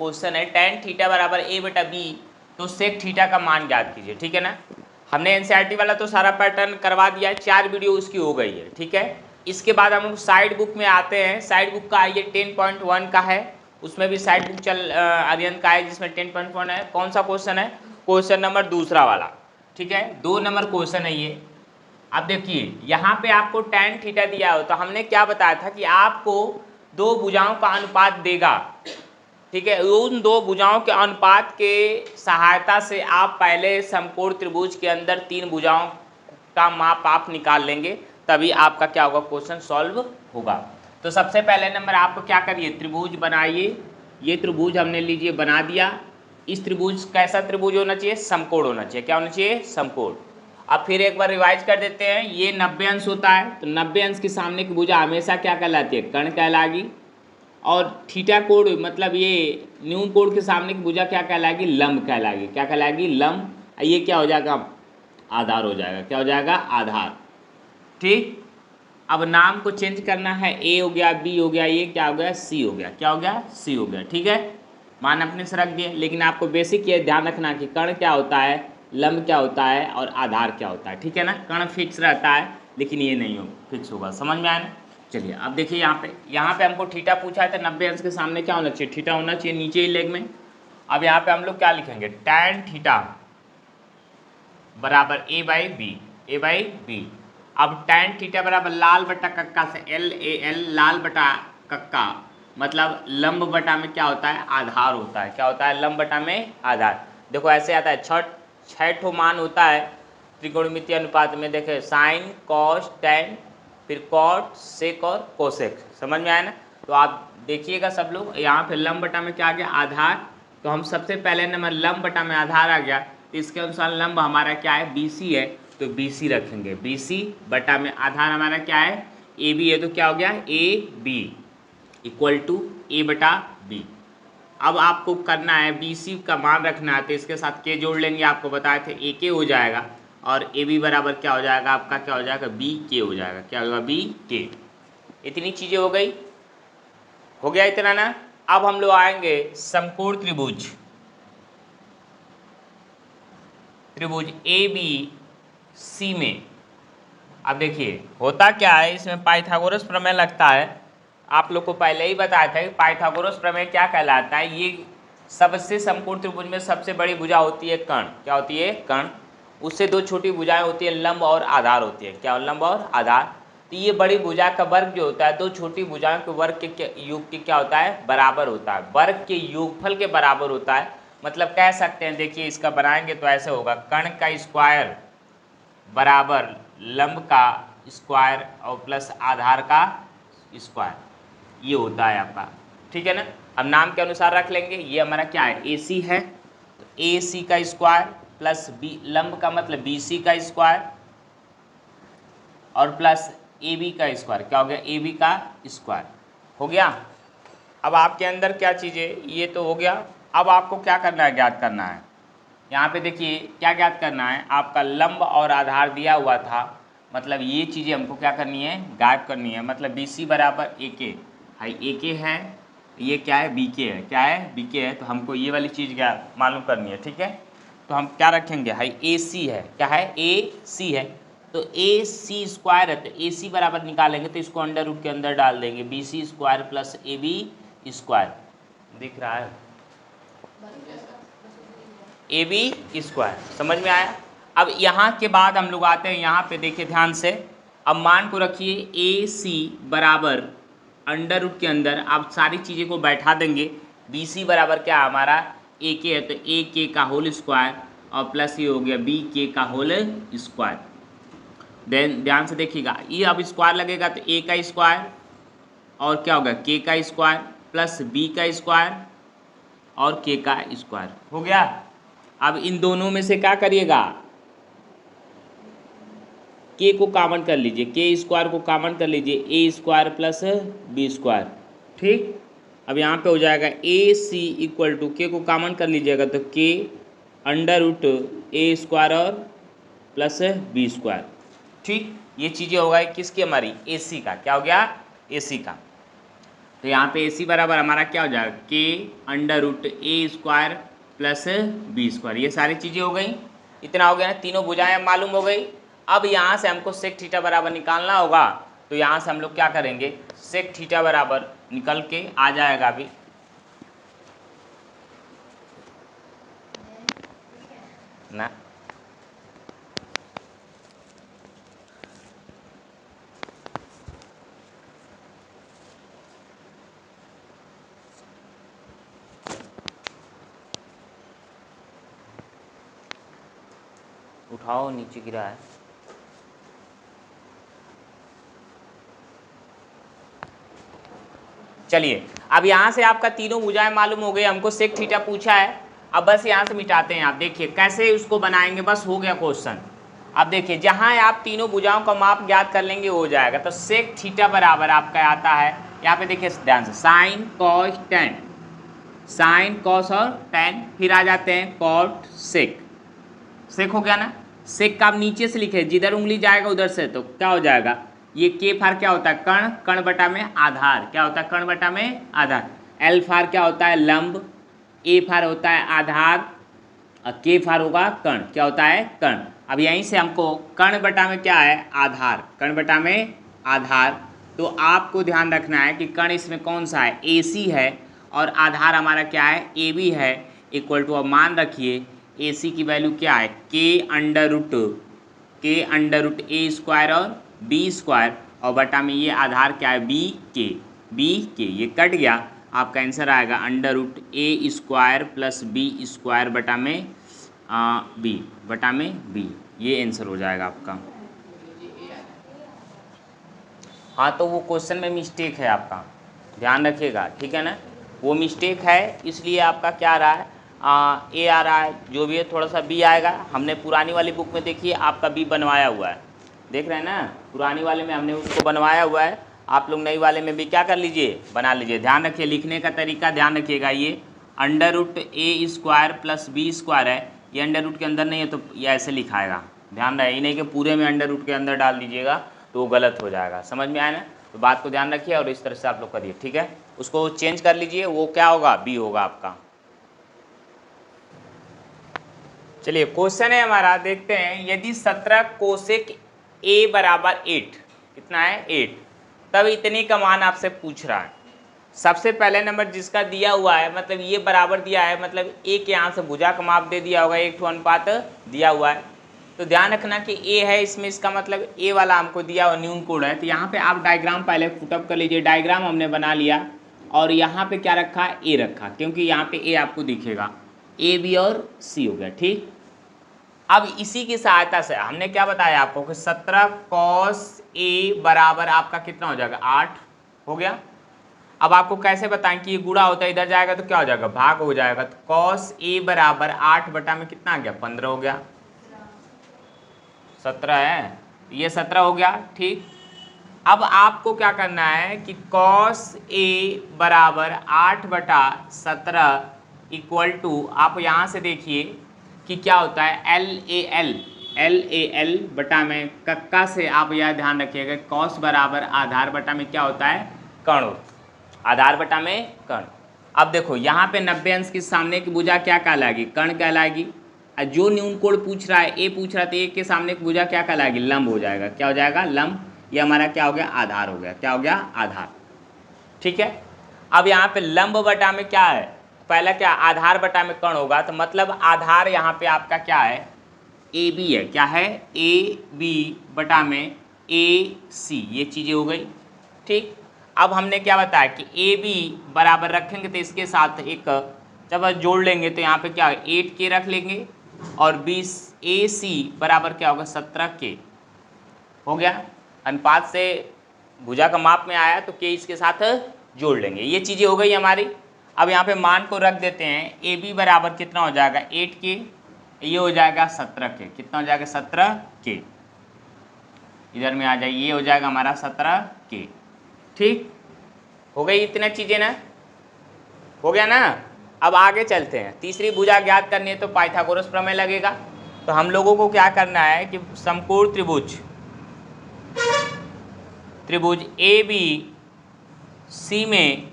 Question है tan theta बराबर a बटा b, तो सेक थीटा का मान ज्ञात कीजिए। ठीक है ना। हमने एनसीईआरटी वाला तो सारा पैटर्न करवा दिया है, 4 वीडियो उसकी हो गई है। ठीक है। इसके बाद हम लोग साइड बुक में आते हैं। साइड बुक का ये 10.1 का है, उसमें भी साइड बुक आर्यन का है जिसमें 10.1 है। कौन सा क्वेश्चन है? क्वेश्चन नंबर दूसरा वाला। ठीक है, 2 नंबर क्वेश्चन है ये। अब देखिए यहाँ पे आपको tan थीटा दिया हो, तो हमने क्या बताया था कि आपको 2 भुजाओं का अनुपात देगा। ठीक है, उन 2 भुजाओं के अनुपात के सहायता से आप पहले समकोण त्रिभुज के अंदर 3 भुजाओं का माप आप निकाल लेंगे, तभी आपका क्या होगा, क्वेश्चन सॉल्व होगा। तो सबसे पहले नंबर आपको क्या करिए, त्रिभुज बनाइए। ये त्रिभुज हमने लीजिए बना दिया। इस त्रिभुज कैसा त्रिभुज होना चाहिए? समकोण होना चाहिए। क्या होना चाहिए? समकोण। अब फिर एक बार रिवाइज कर देते हैं। ये 90 अंश होता है, तो 90 अंश के सामने की भुजा हमेशा क्या कहलाती है? कर्ण कहलाएगी। और थीटा कोण मतलब ये न्यून कोण के सामने की भुजा क्या कहलाएगी? लंब कहलाएगी। क्या कहलाएगी? लंब। ये क्या हो जाएगा? आधार हो जाएगा। क्या हो जाएगा? आधार। ठीक। अब नाम को चेंज करना है, ए हो गया, बी हो गया, ये क्या हो गया? सी हो गया। क्या हो गया? सी हो गया। ठीक है, मान अपने से रख दिए। लेकिन आपको बेसिक ये ध्यान रखना कि कर्ण क्या होता है, लंब क्या होता है और आधार क्या होता है। ठीक है ना। कर्ण फिक्स रहता है, लेकिन ये नहीं हो फिक्स होगा। समझ में आया ना? चलिए अब देखिए यहाँ पे हमको थीटा पूछा है, तो 90 अंश के सामने क्या होना चाहिए? थीटा होना चाहिए नीचे ही लेग में। अब यहाँ पे हम लोग क्या लिखेंगे? tan थीटा बराबर a बाई बी। अब tan थीटा बराबर लाल बटा कक्का से LAL, लाल बटा कक्का मतलब लंब बटा में क्या होता है? आधार होता है। क्या होता है? लंब बटा में आधार। देखो ऐसे आता है, 6 ठो मान होता है त्रिकोणमितीय अनुपात में। देखे साइन, कॉस, टैन, फिर कॉट, सेक और कोसेक। समझ में आया ना? तो आप देखिएगा सब लोग, यहाँ पे लंब बटा में क्या आ गया? आधार। तो हम सबसे पहले नंबर लंब बटा में आधार आ गया, तो इसके अनुसार लंब हमारा क्या है? BC है, तो BC रखेंगे। BC बटा में आधार हमारा क्या है? AB है, तो क्या हो गया? AB इक्वल टू A बटा B। अब आपको करना है BC का मान रखना है, तो इसके साथ K जोड़ लेंगे। आपको बताए थे AK हो जाएगा, और AB बराबर क्या हो जाएगा? आपका क्या हो जाएगा? BK हो जाएगा। क्या होगा? BK। इतनी चीज़ें हो गई, हो गया इतना ना। अब हम लोग आएंगे समकोण त्रिभुज, त्रिभुज ABC में। अब देखिए होता क्या है, इसमें पाइथागोरस प्रमेय लगता है। आप लोग को पहले ही बताया था कि पाइथागोरस प्रमेय क्या कहलाता है। ये सबसे समकोण त्रिभुज में सबसे बड़ी भुजा होती है कर्ण। क्या होती है? कर्ण। उससे 2 छोटी भुजाएं होती है, लंब और आधार होती है। क्या? लंब और आधार। तो ये बड़ी भुजा का वर्ग जो होता है 2 छोटी भुजाओं के वर्ग के योग के क्या होता है? बराबर होता है। वर्ग के योगफल के बराबर होता है। मतलब कह सकते हैं, देखिए इसका बनाएंगे तो ऐसे होगा, कर्ण का स्क्वायर बराबर लंब का स्क्वायर और प्लस आधार का स्क्वायर, ये होता है आपका। ठीक है ना। अब नाम के अनुसार रख लेंगे। ये हमारा क्या है? AC है, तो AC का स्क्वायर प्लस बी, लंब का मतलब BC का स्क्वायर और प्लस AB का स्क्वायर। क्या हो गया? AB का स्क्वायर हो गया। अब आपके अंदर क्या चीज़ें, ये तो हो गया। अब आपको क्या करना है? ज्ञात करना है। यहाँ पे देखिए क्या ज्ञात करना है? आपका लंब और आधार दिया हुआ था, मतलब ये चीज़ें हमको क्या करनी है? गायब करनी है। मतलब BC बराबर AK, हाई AK है, ये क्या है? BK है। क्या है? BK है। तो हमको ये वाली चीज़ क्या मालूम करनी है। ठीक है, तो हम क्या रखेंगे? हाई AC है। क्या है? AC है, तो AC स्क्वायर है, तो AC बराबर निकालेंगे तो इसको अंडर रूट के अंदर डाल देंगे। BC square plus AB square, दिख रहा है? AB square. समझ में आया? अब यहाँ के बाद हम लोग आते हैं यहाँ पे, देखिए ध्यान से। अब मान को रखिए AC बराबर अंडर रूट के अंदर, आप सारी चीज़ें को बैठा देंगे। BC बराबर क्या हमारा? AK है, तो AK का होल स्क्वायर और प्लस ये हो गया BK का होल स्क्वायर। देन ध्यान से देखिएगा, ये अब स्क्वायर लगेगा तो A का स्क्वायर और क्या होगा? K का स्क्वायर प्लस B का स्क्वायर और K का स्क्वायर हो गया। अब इन दोनों में से क्या करिएगा? K को कॉमन कर लीजिए, K स्क्वायर को कॉमन कर लीजिए, A square plus B square. ठीक। अब यहाँ पे हो जाएगा AC इक्वल टू, K को कॉमन कर लीजिएगा तो K under root A square और प्लस B स्क्वायर। ठीक, ये चीज़ें हो गई किसकी? हमारी AC का। क्या हो गया? AC का। तो यहाँ पे AC बराबर हमारा क्या हो जाएगा, के अंडर रूट ए स्क्वायर प्लस बी स्क्वायर। ये सारी चीज़ें हो गई, इतना हो गया ना, तीनों भुजाएं मालूम हो गई। अब यहाँ से हमको सेक थीटा बराबर निकालना होगा, तो यहाँ से हम लोग क्या करेंगे, सेक थीटा बराबर निकल के आ जाएगा अभी ना। उठाओ, नीचे गिरा है। चलिए, अब यहाँ से आपका तीनों भुजाएं मालूम हो गई, हमको सेक थीटा पूछा है। अब बस यहाँ से मिटाते हैं। आप देखिए कैसे उसको बनाएंगे, बस हो गया क्वेश्चन। अब देखिए, जहाँ आप तीनों भुजाओं का माप ज्ञात कर लेंगे हो जाएगा। तो सेक थीटा बराबर आपका आता है, यहाँ पे देखिए ध्यान से, sine cos tan, sine cos और टेन, फिर आ जाते हैं कॉट सेक। सेक हो गया ना। सेक का आप नीचे से लिखे, जिधर उंगली जाएगा उधर से, तो क्या हो जाएगा, ये के फार क्या होता है, कर्ण, कर्ण बटा में आधार, क्या होता है, कर्ण बटा में आधार। एल फार क्या होता है, लंब, ए फार होता है आधार, और के फार होगा कर्ण, क्या होता है, कर्ण। अब यहीं से हमको कर्ण बटा में क्या है, आधार, कर्ण बटा में आधार। तो आपको ध्यान रखना है कि कर्ण इसमें कौन सा है, AC है, और आधार हमारा क्या है, AB है, इक्वल टू, अब मान रखिए AC की वैल्यू क्या है, के अंडर रूट ए स्क्वायर और बी स्क्वायर, और बटा में ये आधार क्या है, बी के, ये कट गया, आपका आंसर आएगा अंडर रूट ए स्क्वायर प्लस बी स्क्वायर बटा में बी, ये आंसर हो जाएगा आपका। हाँ, तो वो क्वेश्चन में मिस्टेक है आपका, ध्यान रखिएगा, ठीक है ना, वो मिस्टेक है, इसलिए आपका क्या आ रहा है, ए आ रहा है, जो भी है थोड़ा सा बी आएगा। हमने पुरानी वाली बुक में देखिए आपका बी बनवाया हुआ है, देख रहे हैं ना, पुरानी वाले में हमने उसको बनवाया हुआ है, आप लोग नई वाले में भी क्या कर लीजिए, बना लीजिए। ध्यान रखिए, लिखने का तरीका ध्यान रखिएगा, ये अंडर रूट ए स्क्वायर प्लस बी स्क्वायर है, ये अंडर रूट के अंदर नहीं है तो ये ऐसे लिखाएगा, ध्यान रहे, ये नहीं कि पूरे में अंडर रूट के अंदर डाल दीजिएगा तो वो गलत हो जाएगा। समझ में आया ना, तो बात को ध्यान रखिए और इस तरह से आप लोग करिए, ठीक है। उसको चेंज कर लीजिए, वो क्या होगा, बी होगा आपका। चलिए, क्वेश्चन है हमारा, देखते हैं, यदि 17 कोसेक ए बराबर 8, कितना है, 8, तब इतने का मान आपसे पूछ रहा है। सबसे पहले नंबर जिसका दिया हुआ है, मतलब ये बराबर दिया है, मतलब ए के यहाँ से भुजा का माप दे दिया होगा, 1 to अनुपात दिया हुआ है। तो ध्यान रखना कि ए है इसमें, इसका मतलब ए वाला हमको दिया हुआ न्यून कोड है। तो यहाँ पे आप डायग्राम पहले फुटअप कर लीजिए, डायग्राम हमने बना लिया, और यहाँ पे क्या रखा, ए रखा, क्योंकि यहाँ पे ए आपको दिखेगा, ए बी और सी हो गया, ठीक। अब इसी की सहायता से हमने क्या बताया आपको कि 17 कॉस ए बराबर आपका कितना हो जाएगा, 8 हो गया। अब आपको कैसे बताएं कि ये गुणा होता है, इधर जाएगा तो क्या हो जाएगा, भाग हो जाएगा। तो कॉस ए बराबर 8 बटा में कितना आ गया, 15 हो गया, 17 है, ये 17 हो गया, ठीक। अब आपको क्या करना है कि कॉस ए बराबर 8 बटा 17 इक्वल टू, आप यहाँ से देखिए कि क्या होता है, एल ए एल बटा में कक्का से, आप यह ध्यान रखिएगा, कॉस बराबर आधार बटा में क्या होता है, कर्ण, आधार बटा में कर्ण। अब देखो यहाँ पे 90 अंश के सामने की भुजा क्या कहलाएगी, कर्ण कहलाएगी। जो न्यून कोड पूछ रहा है, ए पूछ रहा है, तो ए के सामने की भुजा क्या कहलाएगी, लंब हो जाएगा, क्या हो जाएगा, लंब। ये हमारा क्या हो गया, आधार हो गया, क्या हो गया, आधार, ठीक है। अब यहाँ पे लंब बटा में क्या है, पहला क्या, आधार बटा में कर्ण होगा, तो मतलब आधार यहाँ पे आपका क्या है, ए बी है, क्या है, ए बी बटा में ए सी, ये चीज़ें हो गई, ठीक। अब हमने क्या बताया कि ए बी बराबर रखेंगे तो इसके साथ एक जब जोड़ लेंगे तो यहाँ पे क्या, 8 के रख लेंगे, और 20 ए सी बराबर क्या होगा, 17 के हो गया। अनुपात से भुजा का माप में आया तो के इसके साथ जोड़ लेंगे, ये चीज़ें हो गई हमारी। अब यहाँ पे मान को रख देते हैं, ए बी बराबर कितना हो जाएगा, 8 के, ये हो जाएगा 17 के, कितना हो जाएगा, 17 के, इधर में आ जाए, ये हो जाएगा हमारा 17 के, ठीक हो गई इतने चीज़ें ना, हो गया ना। अब आगे चलते हैं, तीसरी भुजा ज्ञात करनी है तो पाइथागोरस प्रमेय लगेगा। तो हम लोगों को क्या करना है कि समकोण त्रिभुज ए बी सी में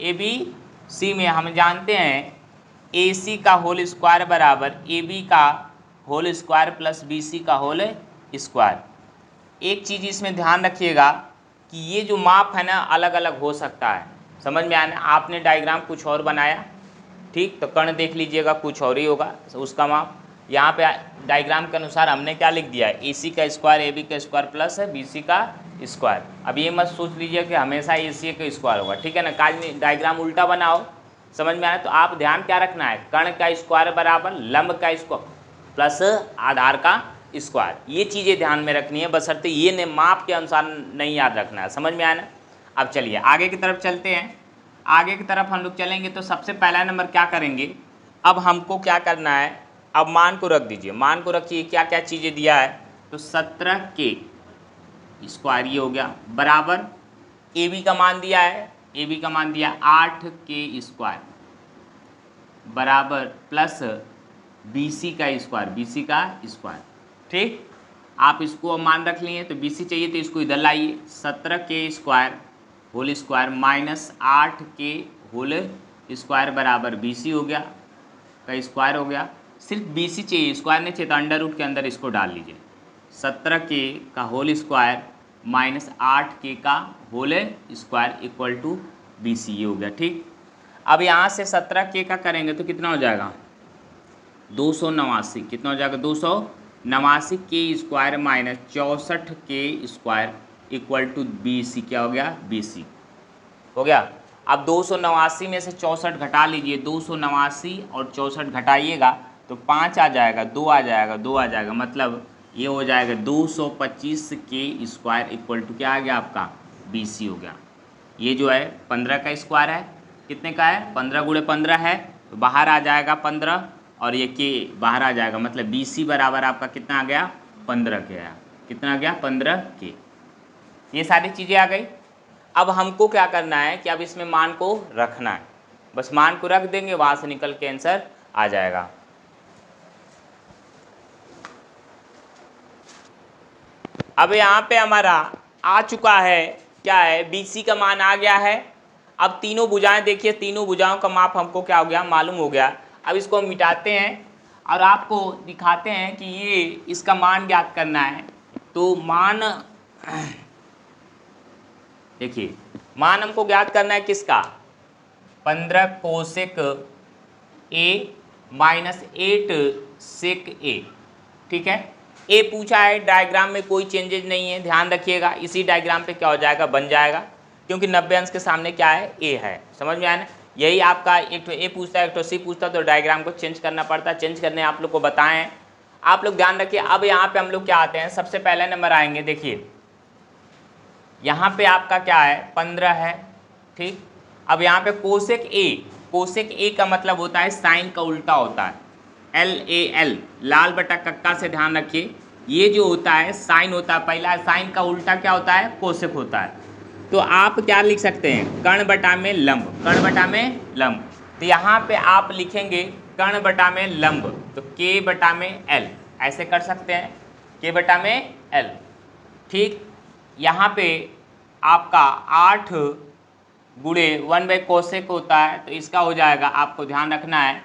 ABC में हम जानते हैं AC का होल स्क्वायर बराबर AB का होल स्क्वायर प्लस BC का होल स्क्वायर। एक चीज़ इसमें ध्यान रखिएगा कि ये जो माप है ना अलग अलग हो सकता है, समझ में आना। आपने डायग्राम कुछ और बनाया, ठीक, तो कर्ण देख लीजिएगा कुछ और ही होगा उसका माप। यहाँ पे डायग्राम के अनुसार हमने क्या लिख दिया है, AC का स्क्वायर AB का स्क्वायर प्लस BC का स्क्वायर। अब ये मत सोच लीजिए कि हमेशा AC का स्क्वायर होगा, ठीक है ना। काज में डायग्राम उल्टा बनाओ, समझ में आया। तो आप ध्यान क्या रखना है, कर्ण का स्क्वायर बराबर लंब का स्क्वायर प्लस आधार का स्क्वायर। ये चीज़ें ध्यान में रखनी है, बशर्ते ये ने माप के अनुसार नहीं याद रखना है, समझ में आया ना। अब चलिए आगे की तरफ चलते हैं। आगे की तरफ हम लोग चलेंगे तो सबसे पहला नंबर क्या करेंगे, अब हमको क्या करना है, अब मान को रख दीजिए, मान को रखिए, क्या क्या चीज़ें दिया है। तो 17K स्क्वायर ये हो गया बराबर AB का मान दिया है, AB का मान दिया 8K स्क्वायर बराबर प्लस BC का स्क्वायर, BC का स्क्वायर, ठीक। आप इसको अब मान रख लिए, तो BC चाहिए तो इसको इधर लाइए, 17K square whole square minus 8K whole square बराबर BC हो गया का स्क्वायर हो गया। सिर्फ BC चाहिए, स्क्वायर नहीं चाहिए तो अंडर रूट के अंदर इसको डाल लीजिए। 17K का होल स्क्वायर माइनस 8K का whole square equal to BC, ये हो गया, ठीक। अब यहाँ से 17K का करेंगे तो कितना हो जाएगा, 289। कितना हो जाएगा, 289K square minus 64K square equal to BC, क्या हो गया, BC हो गया। अब 289 में से 64 घटा लीजिए, 289 और 64 घटाइएगा तो 5 आ जाएगा, 2 आ जाएगा, 2 आ जाएगा, मतलब ये हो जाएगा 225K स्क्वायर इक्वल टू क्या आ गया आपका, BC हो गया। ये जो है 15 का स्क्वायर है, कितने का है, 15 गुणे 15 है, तो बाहर आ जाएगा 15 और ये K बाहर आ जाएगा, मतलब BC बराबर आपका कितना आ गया, 15 के आया, कितना आ गया, 15K। ये सारी चीज़ें आ गई। अब हमको क्या करना है कि अब इसमें मान को रखना है, बस मान को रख देंगे, वहाँ से निकल के आंसर आ जाएगा। अब यहाँ पे हमारा आ चुका है, क्या है, BC का मान आ गया है। अब तीनों भुजाएं देखिए, तीनों भुजाओं का माप हमको क्या हो गया, मालूम हो गया। अब इसको हम मिटाते हैं और आपको दिखाते हैं कि ये इसका मान ज्ञात करना है। तो मान देखिए, मान हमको ज्ञात करना है किसका, 15 cosec A minus 8 sec A, ठीक है। A पूछा है, डायग्राम में कोई चेंजेज नहीं है, ध्यान रखिएगा। इसी डायग्राम पे क्या हो जाएगा, बन जाएगा, क्योंकि 90 अंश के सामने क्या है, A है, समझ में आया ना। यही आपका एक तो A पूछता है, एक तो C पूछता है, तो डायग्राम को चेंज करना पड़ता है। चेंज करने आप लोग को बताएं हैं, आप लोग ध्यान रखिए। अब यहाँ पे हम लोग क्या आते हैं, सबसे पहले नंबर आएंगे, देखिए यहाँ पे आपका क्या है, 15 है, ठीक। अब यहाँ पे कोसेक A, कोसेक A का मतलब होता है साइन का उल्टा होता है, LAL, लाल बटा कक्का से ध्यान रखिए। ये जो होता है साइन होता है, पहला साइन का उल्टा क्या होता है, कोसेक होता है। तो आप क्या लिख सकते हैं, कर्ण बटा में लंब, कर्ण बटा में लंब। तो यहाँ पे आप लिखेंगे कर्ण बटा में लंब, तो K बटा में L, ऐसे कर सकते हैं, K बटा में L, ठीक। यहाँ पे आपका 8 गुणे 1 कोसेक होता है, तो इसका हो जाएगा, आपको ध्यान रखना है,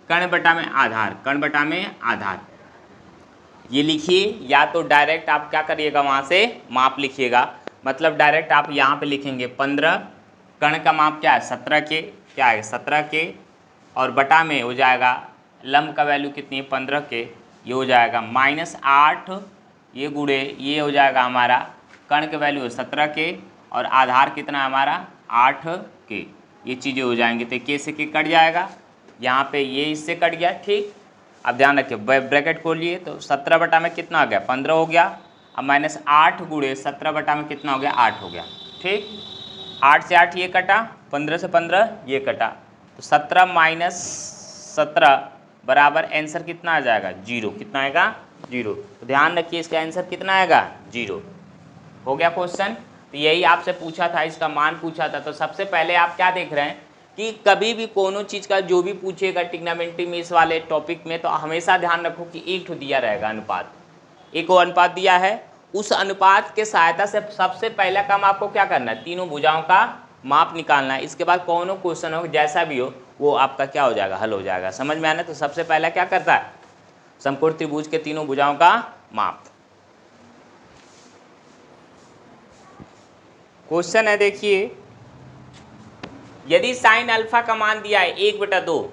कर्ण बटा में आधार, कर्ण बटा में आधार। ये लिखिए, या तो डायरेक्ट आप क्या करिएगा, वहाँ से माप लिखिएगा, मतलब डायरेक्ट आप यहाँ पे लिखेंगे 15, कर्ण का माप क्या है, 17K, क्या है 17K, और बटा में हो जाएगा लंब का वैल्यू कितनी है, 15K, ये हो जाएगा -8, ये गुणे ये हो जाएगा हमारा कर्ण का वैल्यू 17K, और आधार कितना हमारा 8K। ये चीज़ें हो जाएंगी, तो K से K कट जाएगा, यहाँ पे ये इससे कट गया, ठीक। अब ध्यान रखिए, ब्रैकेट खोलिए, तो 17 बटा में कितना हो गया, 15 हो गया। अब -8 गुणे 17 बटा में कितना हो गया, 8 हो गया, ठीक। 8 से 8 ये कटा, 15 से 15 ये कटा, तो 17 माइनस 17 बराबर आंसर कितना आ जाएगा, 0। कितना आएगा, 0। तो ध्यान रखिए, इसका आंसर कितना आएगा, 0। हो गया क्वेश्चन। तो यही आपसे पूछा था, इसका मान पूछा था। तो सबसे पहले आप क्या देख रहे हैं कि कभी भी कोनो चीज़ का जो भी पूछेगा ट्रिग्नोमेट्री में, इस वाले टॉपिक में, तो हमेशा ध्यान रखो कि एक ठो दिया रहेगा अनुपात, एक वो अनुपात दिया है, उस अनुपात के सहायता से सबसे पहला काम आपको क्या करना है, तीनों भुजाओं का माप निकालना है। इसके बाद कौन क्वेश्चन हो जैसा भी हो वो आपका क्या हो जाएगा, हल हो जाएगा। समझ में आना। तो सबसे पहला क्या करता है, समकोण त्रिभुज के तीनों भुजाओं का माप। क्वेश्चन है देखिए, यदि साइन अल्फा का मान दिया है 1/2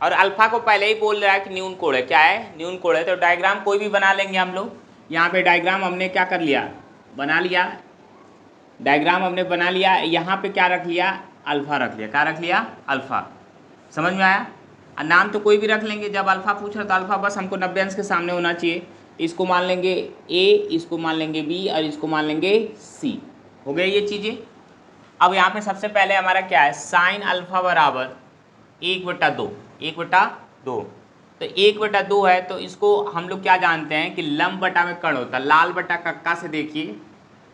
और अल्फा को पहले ही बोल रहा है कि न्यून कोण है, क्या है, न्यून कोण है, तो डायग्राम कोई भी बना लेंगे हम लोग। यहाँ पे डायग्राम हमने क्या कर लिया, बना लिया, डायग्राम हमने बना लिया। यहाँ पे क्या रख लिया, अल्फा रख लिया, क्या रख लिया, अल्फा। समझ में आया। नाम तो कोई भी रख लेंगे, जब अल्फा पूछ रहा तो अल्फा बस हमको 90 अंश के सामने होना चाहिए। इसको मान लेंगे ए, इसको मान लेंगे बी और इसको मान लेंगे सी। हो गया ये चीज़ें। अब यहाँ पे सबसे पहले हमारा क्या है, साइन अल्फा बराबर 1/2, 1/2। तो 1/2 है, तो इसको हम लोग क्या जानते हैं कि लंब बटा में कर्ण होता है। लाल बटा कक्का से देखिए,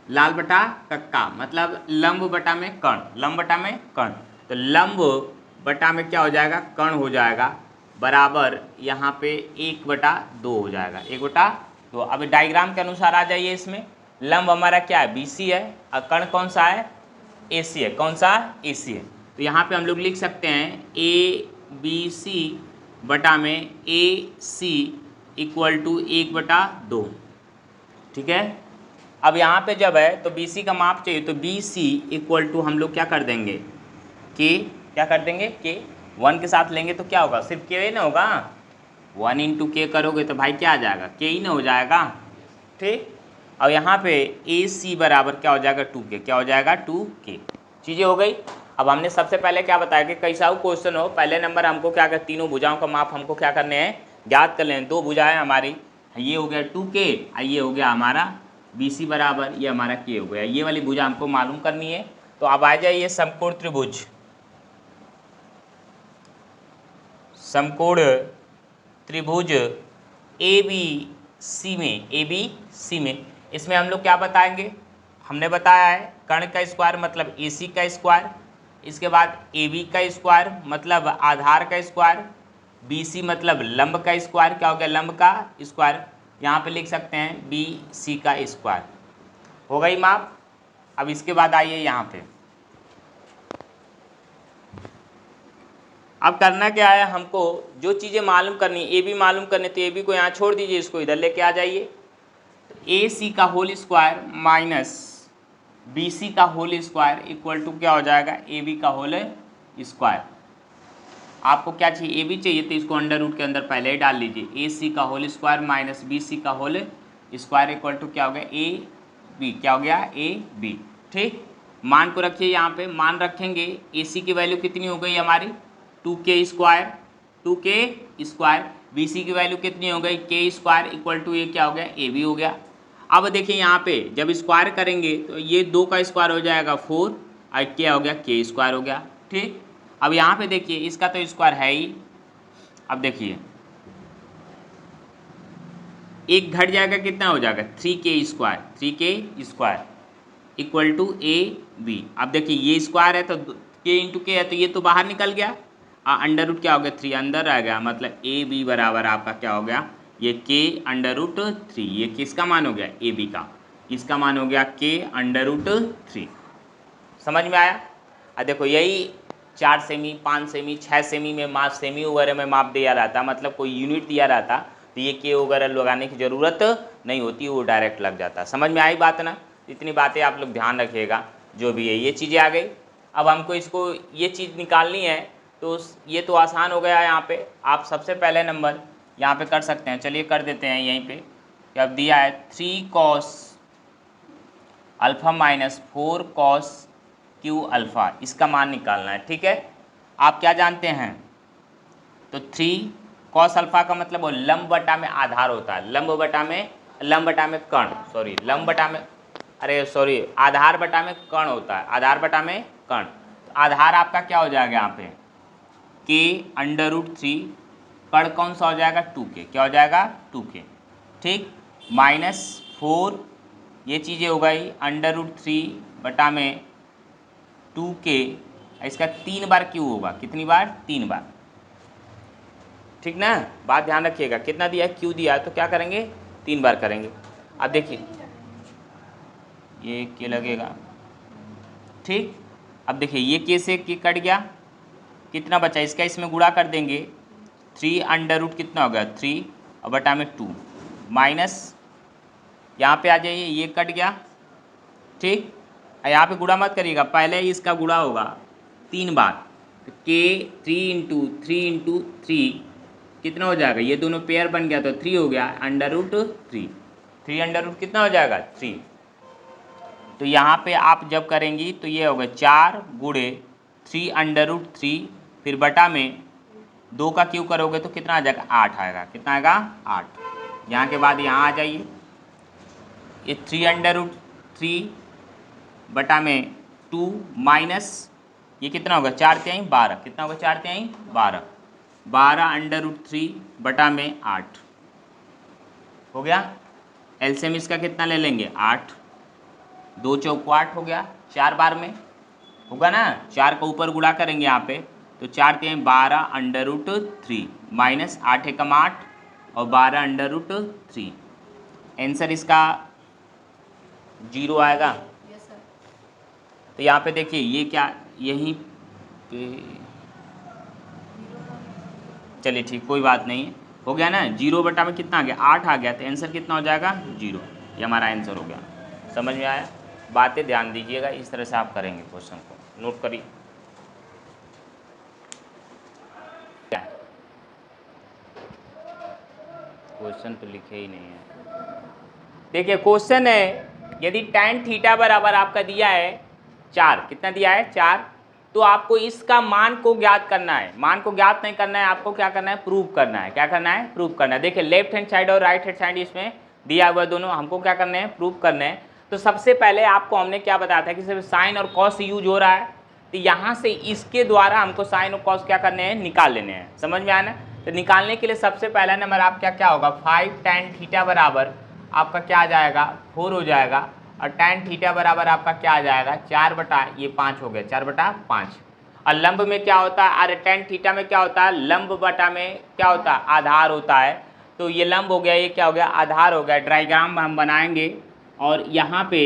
लाल बटा कक्का मतलब लंब बटा में कर्ण, लंब बटा में कर्ण। तो लंब बटा में क्या हो जाएगा, कर्ण हो जाएगा, बराबर यहाँ पे 1/2 हो जाएगा, 1/2। अब डायग्राम के अनुसार आ जाइए। इसमें लंब हमारा क्या है, BC है, और कर्ण कौन सा है, AC है। कौन सा, AC है। तो यहाँ पे हम लोग लिख सकते हैं ABC बटा में AC इक्वल टू 1/2। ठीक है। अब यहाँ पे जब है तो BC का माप चाहिए, तो BC इक्वल टू हम लोग क्या कर देंगे, K, क्या कर देंगे, K 1 के साथ लेंगे तो क्या होगा, सिर्फ K ना होगा, 1 × K करोगे तो भाई क्या आ जाएगा, K ही ना हो जाएगा। ठीक। और यहाँ पे AC बराबर क्या हो जाएगा, 2K, क्या हो जाएगा, 2K। चीज़ें हो गई। अब हमने सबसे पहले क्या बताया कि कैसा हो क्वेश्चन हो, पहले नंबर हमको क्या कर, तीनों भुजाओं का माप हमको क्या करने हैं, ज्ञात कर लें। दो भुजाएं हमारी, ये हो गया 2K और ये हो गया हमारा BC बराबर, ये हमारा K हो गया। ये वाली भुजा हमको मालूम करनी है। तो अब आ जाइए समकोण त्रिभुज, समकोण त्रिभुज ABC में, ABC में इसमें हम लोग क्या बताएंगे, हमने बताया है कर्ण का स्क्वायर मतलब AC का स्क्वायर, इसके बाद AB का स्क्वायर मतलब आधार का स्क्वायर, BC मतलब लंब का स्क्वायर, क्या हो गया, लंब का स्क्वायर। यहाँ पे लिख सकते हैं BC का स्क्वायर। हो गई माप। अब इसके बाद आइए यहाँ पे, अब करना क्या है, हमको जो चीज़ें मालूम करनी, AB मालूम करनी, तो AB को यहाँ छोड़ दीजिए, इसको इधर लेके आ जाइए। तो AC का होल स्क्वायर माइनस BC का होल स्क्वायर इक्वल टू क्या हो जाएगा, AB का होल स्क्वायर। आपको क्या चाहिए, AB चाहिए, तो इसको अंडर रूट के अंदर पहले ही डाल लीजिए। AC का होल स्क्वायर माइनस BC का होल स्क्वायर इक्वल टू क्या हो गया, AB, क्या हो गया, AB। ठीक। मान को रखिए, यहाँ पे मान रखेंगे। AC की वैल्यू कितनी हो गई हमारी, 2K square, 2K square. BC की वैल्यू कितनी हो गई, K स्क्वायर इक्वल टू ये क्या हो गया, AB हो गया। अब देखिए यहाँ पे जब स्क्वायर करेंगे तो ये 2 का स्क्वायर हो जाएगा 4 और क्या हो गया, K स्क्वायर हो गया। ठीक। अब यहाँ पे देखिए इसका तो स्क्वायर है ही। अब देखिए एक घट जाएगा, कितना हो जाएगा, 3K square, 3K square equal to AB। अब देखिए ये स्क्वायर है तो K × K है, तो ये तो बाहर निकल गया, अंडर रूट क्या हो गया, 3 अंदर आ गया, मतलब AB बराबर आपका क्या हो गया, ये K√3। ये किसका मान हो गया, AB का, इसका मान हो गया K√3। समझ में आया। अब देखो यही 4 सेमी, 5 सेमी, 6 सेमी में माप, सेमी वगैरह में माप दिया रहता, मतलब कोई यूनिट दिया रहता, तो ये K वगैरह लगाने की ज़रूरत नहीं होती, वो डायरेक्ट लग जाता। समझ में आई बात ना। इतनी बातें आप लोग ध्यान रखिएगा, जो भी है ये चीज़ें आ गई। अब हमको इसको ये चीज़ निकालनी है, तो ये तो आसान हो गया। यहाँ पे आप सबसे पहले नंबर यहाँ पे कर सकते हैं, चलिए कर देते हैं यहीं पे। कि अब दिया है 3 cos alpha minus 4 cos Q alpha, इसका मान निकालना है। ठीक है। आप क्या जानते हैं, तो 3 cos अल्फ़ा का मतलब वो लंब बटा में आधार होता है, लंब बटा में कर्ण, सॉरी लंब बटा में, अरे सॉरी आधार बटा में कर्ण होता है, आधार बटा में कर्ण। तो आधार आपका क्या हो जाएगा यहाँ पे, K√3, कर्ण कौन सा हो जाएगा, 2K, क्या हो जाएगा, 2K। ठीक। माइनस 4 ये चीज़ें हो गई, √3 बटा में 2K, इसका 3 बार Q होगा, कितनी बार, 3 बार। ठीक ना, बात ध्यान रखिएगा। कितना दिया है, Q दिया है, तो क्या करेंगे, 3 बार करेंगे। अब देखिए ये K लगेगा। ठीक। अब देखिए ये के से के कट गया, कितना बचा, इसका इसमें गुणा कर देंगे, 3 अंडर रूट कितना हो गया 3 और बटा में 2 माइनस यहाँ पे आ जाइए, ये कट गया, ठीक। यहाँ पे गुणा मत करिएगा, पहले ही इसका गुणा होगा 3 बार, तो के 3 कितना हो जाएगा, ये दोनों पेयर बन गया तो 3 हो गया, अंडर रूट 3 अंडर रूट कितना हो जाएगा 3। तो यहाँ पे आप जब करेंगी तो ये होगा 4 गुणे 3 अंडर रूट 3, फिर बटा में 2 का क्यों करोगे तो कितना आ जाएगा 8 आएगा, कितना आएगा 8। यहाँ के बाद यहाँ आ जाइए, ये 3 अंडर रूट 3 बटा में 2 माइनस ये कितना होगा 4 तिहाई 12, कितना होगा 4 तिहाई 12, 12 अंडर रूट 3 बटा में 8 हो गया। एलसीएम इसका कितना ले लेंगे 8, 2 चौको 8 हो गया, 4 बार में होगा ना, 4 का ऊपर गुणा करेंगे यहाँ पे तो 4 तिहाई 12 अंडर रूट 3 माइनस 8 एकम 8 और 12 अंडर रूट 3, आंसर इसका 0 आएगा। तो यहाँ पे देखिए ये क्या, यहीं पे चलिए ठीक कोई बात नहीं, हो गया ना, 0 बटा में कितना आ गया 8 आ गया, तो आंसर कितना हो जाएगा 0, ये हमारा आंसर हो गया। समझ में आया, बातें ध्यान दीजिएगा, इस तरह से आप करेंगे क्वेश्चन को, नोट करिए। क्या क्वेश्चन तो लिखे ही नहीं है, देखिए क्वेश्चन है यदि tan थीटा बराबर आपका दिया है 4, कितना दिया है 4, तो आपको इसका मान को ज्ञात करना है, मान को ज्ञात नहीं करना है, आपको क्या करना है प्रूव करना है, क्या करना है प्रूव करना है। देखिए लेफ्ट हैंड साइड और राइट हैंड साइड इसमें दिया हुआ दोनों, हमको क्या करना है प्रूव करना है। तो सबसे पहले आपको हमने क्या बताया था कि सिर्फ साइन और कॉस यूज हो रहा है, तो यहाँ से इसके द्वारा हमको साइन और कॉस क्या करने हैं निकाल लेने हैं, समझ में आया ना। तो निकालने के लिए सबसे पहला नंबर आपका क्या होगा 5 tan थीटा बराबर आपका क्या आ जाएगा 4 हो जाएगा, और tan थीटा बराबर आपका क्या आ जाएगा 4 बटा ये 5 हो गया, 4 बटा 5। और लंब में क्या होता है, अरे tan थीटा में क्या होता है लंब बटा में क्या होता है आधार होता है, तो ये लंब हो गया, ये क्या हो गया आधार हो गया। डायग्राम हम बनाएंगे और यहाँ पे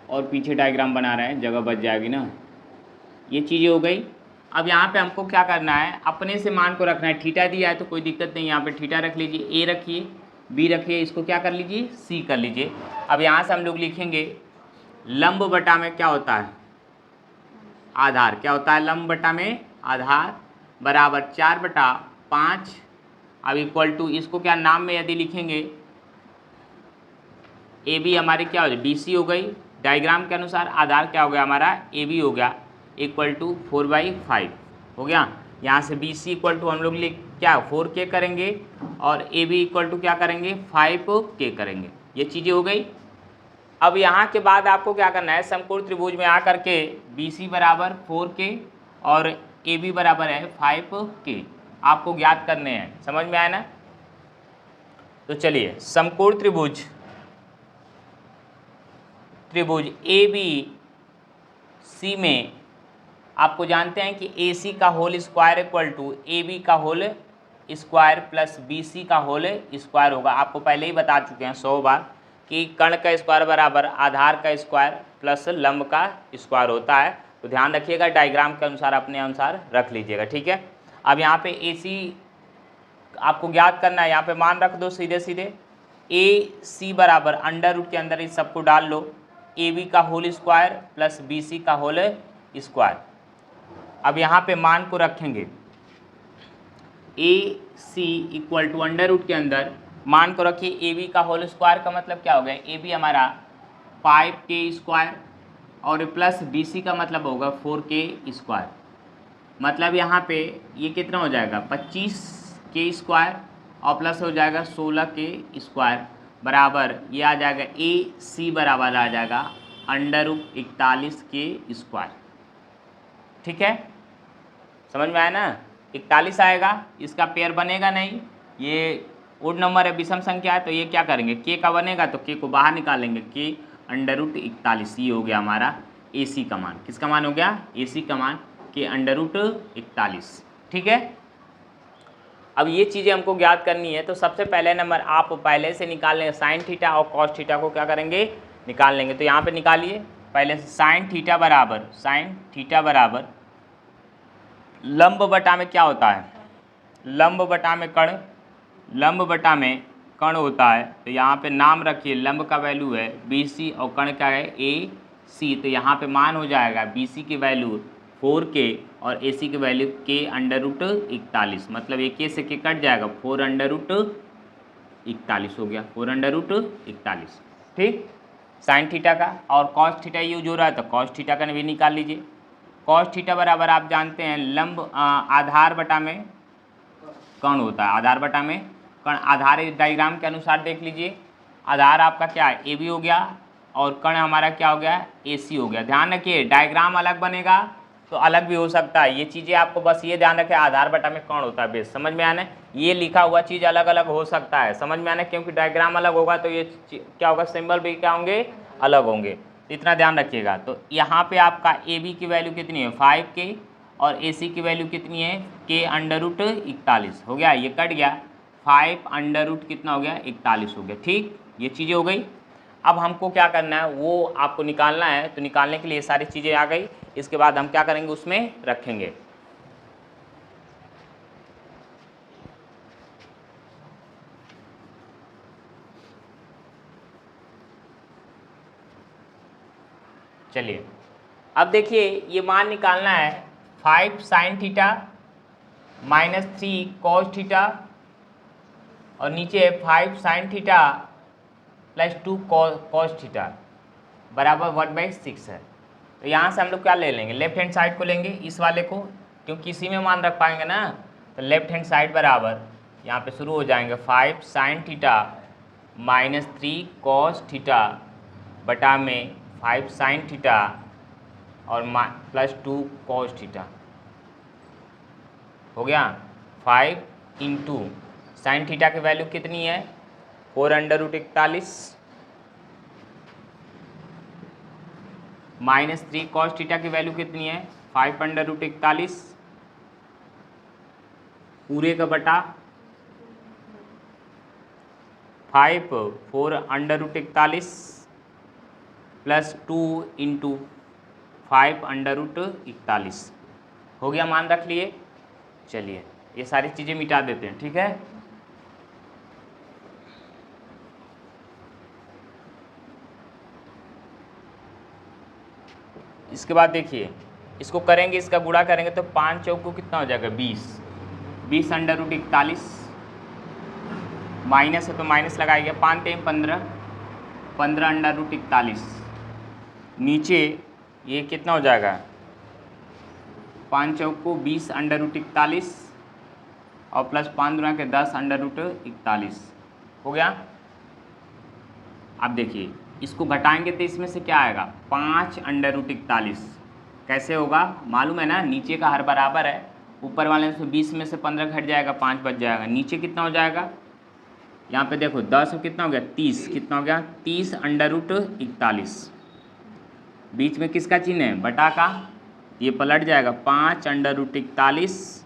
और पीछे डायग्राम बना रहे हैं, जगह बच जाएगी ना, ये चीज़ें हो गई। अब यहाँ पे हमको क्या करना है अपने से मान को रखना है, थीटा दिया है तो कोई दिक्कत नहीं, यहाँ पे थीटा रख लीजिए, ए रखिए बी रखिए, इसको क्या कर लीजिए सी कर लीजिए। अब यहाँ से हम लोग लिखेंगे लंब बटा में क्या होता है आधार, क्या होता है लंब बटा में आधार बराबर 4 बटा 5, अब इक्वल टू इसको क्या नाम में यदि लिखेंगे ए बी हमारी क्या हो जाए बी सी हो गई, डायग्राम के अनुसार आधार क्या हो गया हमारा ए बी हो गया, इक्वल टू 4/5 हो गया। यहाँ से बी सी इक्वल टू हम लोग लिख क्या 4K करेंगे और ए बी इक्वल टू क्या करेंगे 5K करेंगे, ये चीज़ें हो गई। अब यहाँ के बाद आपको क्या करना है समकोण त्रिभुज में आकर के बी सी बराबर 4K और ए बी बराबर है 5K आपको ज्ञात करने हैं, समझ में आया ना। तो चलिए समकोण त्रिभुज ए बी सी में आपको जानते हैं कि ए सी का whole square equal to A B का whole square plus B C का होल स्क्वायर होगा। आपको पहले ही बता चुके हैं 100 बार कि कर्ण का स्क्वायर बराबर आधार का स्क्वायर प्लस लंब का स्क्वायर होता है, तो ध्यान रखिएगा डायग्राम के अनुसार अपने अनुसार रख लीजिएगा, ठीक है। अब यहाँ पे ए सी आपको ज्ञात करना है, यहाँ पे मान रख दो सीधे सीधे, ए सी बराबर अंडर रूट के अंदर इस सबको डाल लो, ए बी का whole square plus B C का होल स्क्वायर। अब यहाँ पे मान को रखेंगे A C equal to under root के अंदर मान को रखिए ए बी का होल स्क्वायर का मतलब क्या हो गया ए बी हमारा 5K स्क्वायर और प्लस बी सी का मतलब होगा 4K स्क्वायर, मतलब यहाँ पे ये कितना हो जाएगा 25K स्क्वायर और प्लस हो जाएगा 16K स्क्वायर बराबर ये आ जाएगा ए सी बराबर आ जाएगा अंडर रूट 41K स्क्वायर, ठीक है। समझ में आया ना, 41 आएगा, इसका पेयर बनेगा नहीं, ये ओड नंबर है विषम संख्या है, तो ये क्या करेंगे के का बनेगा तो के को बाहर निकालेंगे, के अंडर रूट 41, ये हो गया हमारा ए सी का मान, किसका मान हो गया ए सी का मान के अंडर रूट 41, ठीक है। अब ये चीज़ें हमको ज्ञात करनी है, तो सबसे पहले नंबर आप पहले से निकाल लेंगे साइन थीटा और कॉस थीटा को क्या करेंगे निकाल लेंगे। तो यहाँ पे निकालिए पहले से साइन थीटा बराबर लंब बटा में क्या होता है, लंब बटा में कण होता है। तो यहाँ पे नाम रखिए, लंब का वैल्यू है BC और कण क्या है AC। तो यहाँ पे मान हो जाएगा BC की वैल्यू 4K और AC की वैल्यू K√41, मतलब एक K से K कट जाएगा, 4√41 हो गया, 4√41। ठीक, साइन थीटा का। और कॉस थीटा यूज हो रहा है तो कॉस थीटा का भी निकाल लीजिए। कॉस थीटा बराबर आप जानते हैं लंब आधार बटा में कण होता है, आधार बटा में कण। आधार इस डायग्राम के अनुसार देख लीजिए, आधार आपका क्या है AB हो गया और कण हमारा क्या हो गया AC हो गया। ध्यान रखिए डायग्राम अलग बनेगा तो अलग भी हो सकता है, ये चीज़ें आपको बस ये ध्यान रखें, आधार बटा में कण होता है बेस, समझ में आना। ये लिखा हुआ चीज़ अलग अलग हो सकता है, समझ में आना, क्योंकि डायग्राम अलग होगा तो ये क्या होगा, सिंबल भी क्या होंगे, अलग होंगे। इतना ध्यान रखिएगा। तो यहाँ पे आपका AB की वैल्यू कितनी है 5K और AC की वैल्यू कितनी है K√41 हो गया, ये कट गया, 5 कितना हो गया 41 हो गया। ठीक, ये चीज़ें हो गई। अब हमको क्या करना है वो आपको निकालना है, तो निकालने के लिए सारी चीज़ें आ गई। इसके बाद हम क्या करेंगे, उसमें रखेंगे। चलिए अब देखिए, ये मान निकालना है 5 sin थीटा -3 cos थीटा और नीचे 5 sin थीटा +2 cos थीटा बराबर 1/6 है। तो यहाँ से हम लोग क्या ले लेंगे, लेफ्ट हैंड साइड को लेंगे, इस वाले को, क्योंकि इसी में मान रख पाएंगे ना। तो लेफ्ट हैंड साइड बराबर यहाँ पे शुरू हो जाएंगे 5 sin थीटा -3 cos थीटा बटा में 5 sin थीटा और +2 cos थीटा हो गया। 5 इंटू साइन थीटा की वैल्यू कितनी है 4√41 -3 cos थीटा की वैल्यू कितनी है 5√41 पूरे का बटा 5 4√41 +2 इंटू 5√41 हो गया, मान रख लिए। चलिए ये सारी चीज़ें मिटा देते हैं, ठीक है। इसके बाद देखिए, इसको करेंगे, इसका गुणा करेंगे तो 5 चौक को कितना हो जाएगा 20 माइनस है तो माइनस लगाएगा, 5 3 15 नीचे ये कितना हो जाएगा 5 चौक को 20√41 और +5 गुणा के 10√41 हो गया। अब देखिए इसको घटाएंगे तो इसमें से क्या आएगा 5√41 कैसे होगा मालूम है ना, नीचे का हर बराबर है, ऊपर वाले से 20 में से 15 घट जाएगा, 5 बच जाएगा, नीचे कितना हो जाएगा यहाँ पे देखो 10 कितना हो गया 30, कितना हो गया 30√41, बीच में किसका चिन्ह है बटा का, ये पलट जाएगा 5√41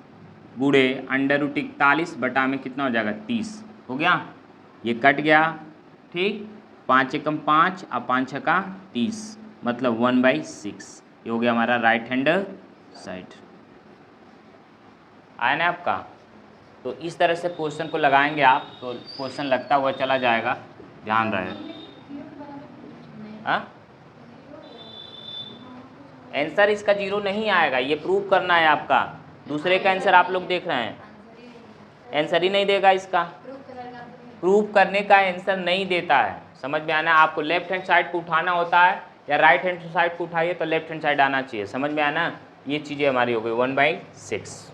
गुणे √41 बटा में कितना हो जाएगा 30 हो गया, ये कट गया। ठीक, 5 एकम 5 और 5 छक्का 30 मतलब 1/6, ये हो गया हमारा राइट हैंड साइड। आया ना आपका। तो इस तरह से क्वेश्चन को लगाएंगे आप तो क्वेश्चन लगता हुआ चला जाएगा, ध्यान रहे। हाँ, आंसर इसका 0 नहीं आएगा, ये प्रूव करना है आपका। दूसरे का आंसर आप लोग देख रहे हैं, आंसर ही नहीं देगा इसका, प्रूव करने का आंसर नहीं देता है, समझ में आना। आपको लेफ्ट हैंड साइड को उठाना होता है या राइट हैंड साइड को उठाइए तो लेफ्ट हैंड साइड आना चाहिए, समझ में आना। ये चीज़ें हमारी हो गई 1/6।